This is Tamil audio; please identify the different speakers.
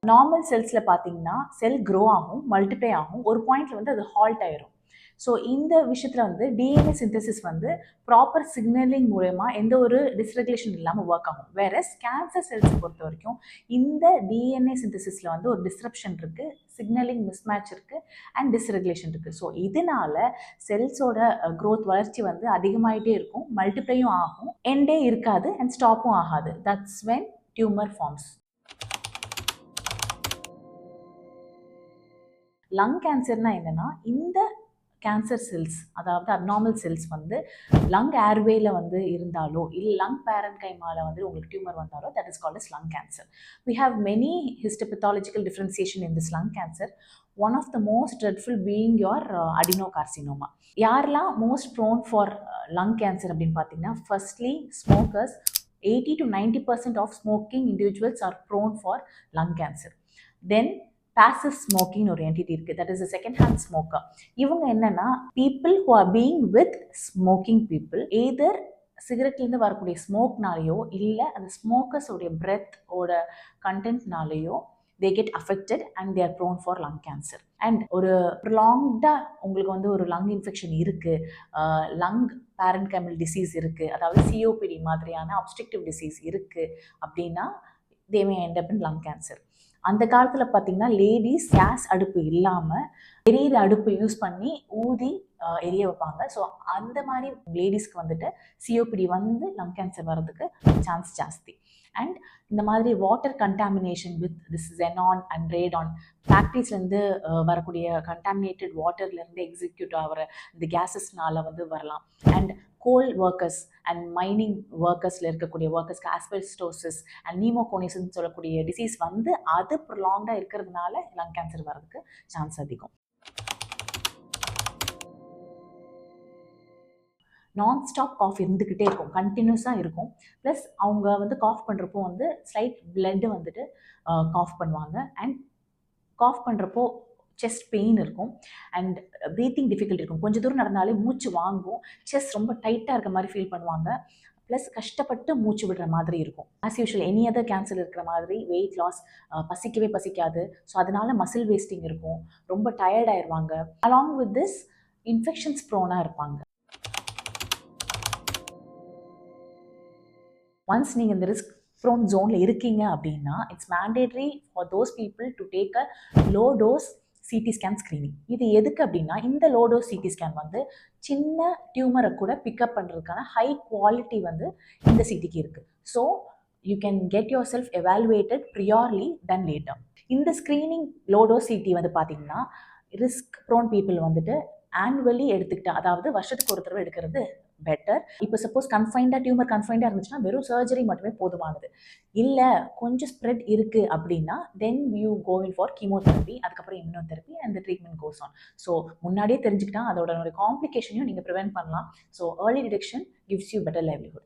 Speaker 1: நார்மல் செல்ஸில் பார்த்தீங்கன்னா செல் க்ரோ ஆகும், மல்டிப்ளை ஆகும், ஒரு பாயிண்ட்ல வந்து அது ஹால்ட் ஆயிரும். ஸோ இந்த விஷயத்தில் வந்து டிஎன்ஏ சிந்தசிஸ் வந்து ப்ராப்பர் சிக்னலிங் மூலயமா எந்த ஒரு டிஸ்ரெகுலேஷன் இல்லாமல் ஒர்க் ஆகும். வேற கேன்சர் செல்ஸை பொறுத்த வரைக்கும் இந்த டிஎன்ஏ சிந்தசிஸில் வந்து ஒரு டிஸ்ரப்ஷன் இருக்குது, சிக்னலிங் மிஸ்மேட்ச் இருக்குது அண்ட் டிஸ்ரெகுலேஷன் இருக்குது. ஸோ இதனால செல்ஸோட க்ரோத் வளர்ச்சி வந்து அதிகமாகிட்டே இருக்கும், மல்டிப்ளையும் ஆகும், எண்டே இருக்காது அண்ட் ஸ்டாப்பும் ஆகாது. That's when tumour forms. Lung கேன்சர்னா என்னன்னா, இந்த கேன்சர் செல்ஸ் அதாவது அப்நார்மல் செல்ஸ் வந்து லங் ஏர்வேல வந்து இருந்தாலோ இல்லை லங் பேரன்கைமால வந்து உங்களுக்கு டியூமர் வந்தாலோ that is called as lung cancer. We have many histopathological differentiation in this lung cancer. One of the most dreadful being your adenocarcinoma. யாரெல்லாம் most prone for lung cancer அப்படின்னு பார்த்தீங்கன்னா, firstly smokers. 80 to 90% of smoking individuals are prone for lung cancer. Then passive smoking ஒரு என்டிட்டி இருக்குது, that is a second hand smoker. இவங்க என்னன்னா people who are being with smoking people, either சிகரெட்லேருந்து வரக்கூடிய ஸ்மோக்னாலேயோ இல்லை அந்த ஸ்மோக்கர்ஸோடைய பிரெத்தோட கண்டென்ட்னாலேயோ they get affected and they are prone for lung cancer. And ஒரு ப்ரொலாங்டாக உங்களுக்கு வந்து ஒரு லங் இன்ஃபெக்ஷன் இருக்குது, லங் பேரன்கைமல் டிசீஸ் இருக்குது, அதாவது சிஓபிடி மாதிரியான அப்ஸ்ட்ரக்டிவ் டிசீஸ் இருக்குது அப்படின்னா they may end up in lung cancer. அந்த காலத்தில் பார்த்தீங்கன்னா லேடிஸ் கேஸ் அடுப்பு இல்லாமல் எரியிற அடுப்பு யூஸ் பண்ணி ஊதி எரிய வைப்பாங்க. ஸோ அந்த மாதிரி லேடிஸ்க்கு வந்துட்டு சிஓபிடி வந்து லங் கேன்சர் வர்றதுக்கு சான்ஸ் ஜாஸ்தி. அண்ட் இந்த மாதிரி water contamination with this xenon and radon, ஃபேக்ட்ரிஸ்லேருந்து வரக்கூடிய கண்டாமினேட்டட் வாட்டர்லேருந்து எக்ஸிக்யூட் ஆகிற இந்த கேஸஸ்னால வந்து வரலாம். And coal workers and mining ஒர்க்கர்ஸில் இருக்கக்கூடிய ஒர்க்கர்ஸ்க்கு ஆஸ்பெஸ்டோசிஸ் அண்ட் நீமோகோனிஸ்ன்னு சொல்லக்கூடிய டிசீஸ் வந்து அது ப்ரொலாங்காக இருக்கிறதுனால லங் கேன்சர் வர்றதுக்கு சான்ஸ் அதிகம். நான்-ஸ்டாப் காஃப் இருந்துக்கிட்டே இருக்கும், கண்டினியூஸாக இருக்கும். ப்ளஸ் அவங்க வந்து காஃப் பண்ணுறப்போ வந்து ஸ்லைட் பிளட் வந்துட்டு காஃப் பண்ணுவாங்க. அண்ட் காஃப் பண்ணுறப்போ செஸ்ட் பெயின் இருக்கும் அண்ட் ப்ரீத்திங் டிஃபிகல்ட்டி இருக்கும். கொஞ்சம் தூரம் நடந்தாலே மூச்சு வாங்கும், செஸ்ட் ரொம்ப டைட்டாக இருக்க மாதிரி ஃபீல் பண்ணுவாங்க. ப்ளஸ் கஷ்டப்பட்டு மூச்சு விடுற மாதிரி இருக்கும். As usual any other cancer இருக்கிற மாதிரி வெயிட் லாஸ், பசிக்கவே பசிக்காது. ஸோ அதனால மசில் வேஸ்டிங் இருக்கும், ரொம்ப டயர்ட் ஆயிடுவாங்க. அலாங் வித் திஸ் இன்ஃபெக்ஷன்ஸ் ப்ரோனாக இருப்பாங்க. ஒன்ஸ் நீங்கள் இந்த ரிஸ்க் ப்ரோன் ஜோனில் இருக்கீங்க அப்படின்னா it's mandatory for those people to take a low dose CT scan screening. இது எதுக்கு அப்படின்னா, இந்த லோ டோஸ் சிடி ஸ்கேன் வந்து சின்ன டியூமரை கூட பிக்கப் பண்ணுறதுக்கான ஹை குவாலிட்டி வந்து இந்த சிடிக்கு இருக்குது. So you can get yourself evaluated priorly than later. இந்த ஸ்க்ரீனிங் லோ டோஸ் சிடி வந்து பார்த்தீங்கன்னா ரிஸ்க் ப்ரோன் பீப்புள் வந்துட்டு ஆனுவலி எடுத்துக்கிட்டா, அதாவது வருஷத்துக்கு ஒரு தடவை எடுக்கிறது பெட்டர். இப்போ சப்போஸ் டியூமர் கன்ஃபைண்டாக இருந்துச்சுன்னா வெறும் சர்ஜரி மட்டுமே போதுமானது. இல்லை கொஞ்சம் ஸ்ப்ரெட் இருக்குது அப்படின்னா then you go in for chemotherapy, அதுக்கப்புறம் immunotherapy and the treatment goes on. So முன்னாடியே தெரிஞ்சுக்கிட்டா அதோட காம்ப்ளிகேஷனையும் நீங்கள் ப்ரிவென்ட் பண்ணலாம். So early detection gives you better livelihood.